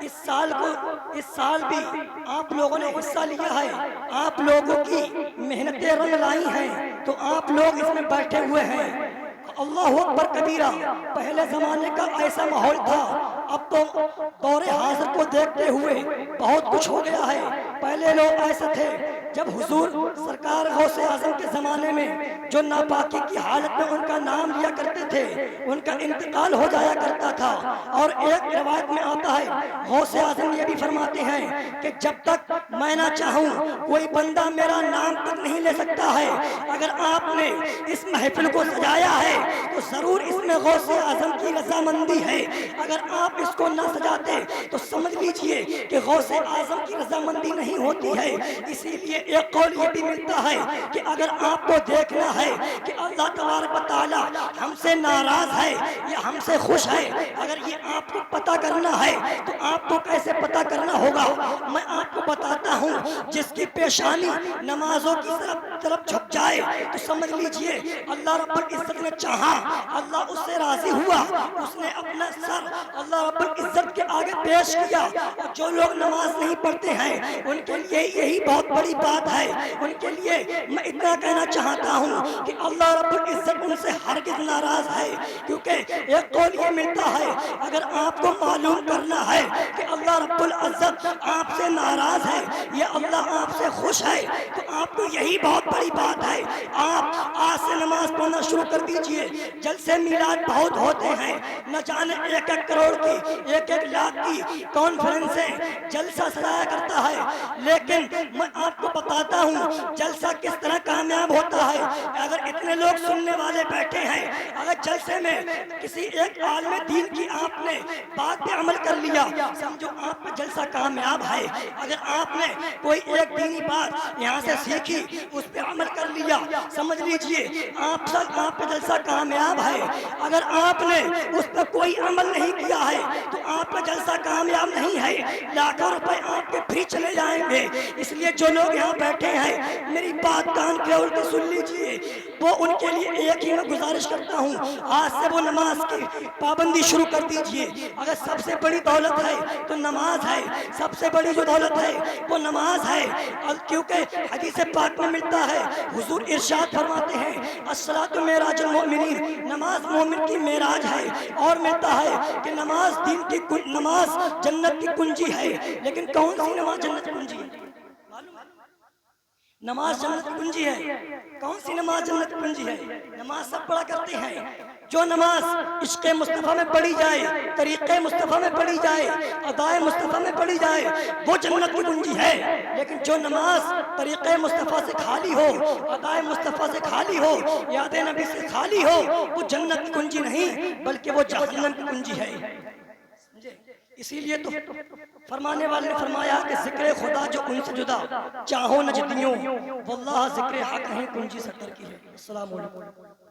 इस साल भी आप लोगों ने हिस्सा लिया है, आप लोगों की मेहनतें रंग लाई हैं, तो आप लोग इसमें बैठे हुए हैं। अल्लाह अकबर कबीरा। पहले जमाने का ऐसा माहौल था, अब तो दौरे हाजिर को देखते हुए बहुत कुछ हो गया है। पहले लोग ऐसे थे, जब हुजूर सरकार गौसे आजम के ज़माने में जो नापाकी की हालत में उनका नाम लिया करते थे, उनका इंतकाल हो जाया करता था। और एक रिवायत में आता है, गौसे आजम ये भी फरमाते हैं कि जब तक मैं ना चाहूँ कोई बंदा मेरा नाम तक नहीं ले सकता है। अगर आपने इस महफिल को सजाया है तो जरूर इसमें गौसे आजम की रजामंदी है। अगर आप इसको ना सजाते तो समझ लीजिए कि गौसे आजम की रजामंदी नहीं होती है। इसीलिए एक कौल ये भी मिलता है कि अगर आपको देखना है कि अल्लाह तबारक व तआला हमसे नाराज है या हमसे खुश है, अगर ये आपको पता करना है तो आपको कैसे पता करना होगा, मैं आपको बताता हूँ। जिसकी पेशानी नमाजों की तरफ झुक जाए तो समझ लीजिए अल्लाह रब्बुल इज्जत ने चाहा, अल्लाह उससे राजी हुआ, उसने अपना सर अल्लाह रब्बुल इज्जत के आगे पेश किया। और जो लोग नमाज नहीं पढ़ते हैं उनके लिए यही बहुत बड़ी बात है। उनके लिए मैं इतना कहना चाहता हूँ कि अल्लाह रब्बुल इज्जत उनसे हरगिज़ नाराज है। क्योंकि एक कौल ये मिलता है, अगर आपको मालूम करना है कि अल्लाह रब्बुल इज्जत आपसे नाराज है या अल्लाह आपसे खुश है, तो आपको यही बहुत बड़ी बात है। आप आज से नमाज पढ़ना शुरू कर दीजिए। जलसे मिलाद बहुत होते हैं, न जाने 1-1 करोड़ की 1-1 लाख की कॉन्फ्रेंसें जलसा सजाया करता है। लेकिन मैं आपको बताता हूँ जलसा किस तरह कामयाब होता है। अगर इतने लोग सुनने वाले बैठे हैं, अगर जलसे में किसी एक आलिम दीन की आपने बात पे अमल कर लिया, समझो आपका जलसा कामयाब है। अगर आपने कोई एक दीनी बात यहाँ से सीखी, उस पे अमल कर लिया, समझ लीजिए आप पे जलसा कामयाब है। अगर आपने उस पर कोई अमल नहीं किया है तो आपका जलसा कामयाब नहीं है। लाखों रुपए आपके फ्री चले जाएंगे। इसलिए जो लोग यहाँ बैठे हैं, मेरी बात कान खोल के सुन लीजिए। वो उनके लिए एक ही मैं गुजारिश करता हूँ, आज से वो नमाज की पाबंदी शुरू कर दीजिए। अगर सबसे बड़ी दौलत है तो नमाज है, सबसे बड़ी जो दौलत है वो नमाज है। और क्योंकि हदीस पाक में मिलता है, हुजूर इरशाद फरमाते हैं, अस्सलातु मेराजुल मोमिनीन, नमाज मोमिन की मेराज है। और मिलता है कि नमाज नमाज जन्नत की कुंजी है। लेकिन कौन सी नमाज जन्नत की कुंजी है? नमाज जन्नत की कुंजी है। कौन सी नमाज जन्नत की कुंजी है? नमाज सब पढ़ा करते हैं। जो नमाज इश्क़े मुस्तफ़ा में पढ़ी जाए, तरीक़े मुस्तफ़ा में पढ़ी जाए, अदाए मुस्तफ़ा में पढ़ी जाए, वो जन्नत की कुंजी है। लेकिन जो नमाज तरीक़े मुस्तफ़ा से खाली हो, अदाए मुस्तफ़ा से खाली हो, याद नबी से खाली हो, वो जन्नत की कुंजी नहीं बल्कि वो जहन्नम की कुंजी है। इसीलिए तो फरमाने वाले ने फरमाया कि जिक्र खुदा जो उनसे जुदा चाहो न जितियों, वल्लाह जिक्र हक नहीं कुंजी सत्तर की है। अस्सलाम वालेकुम।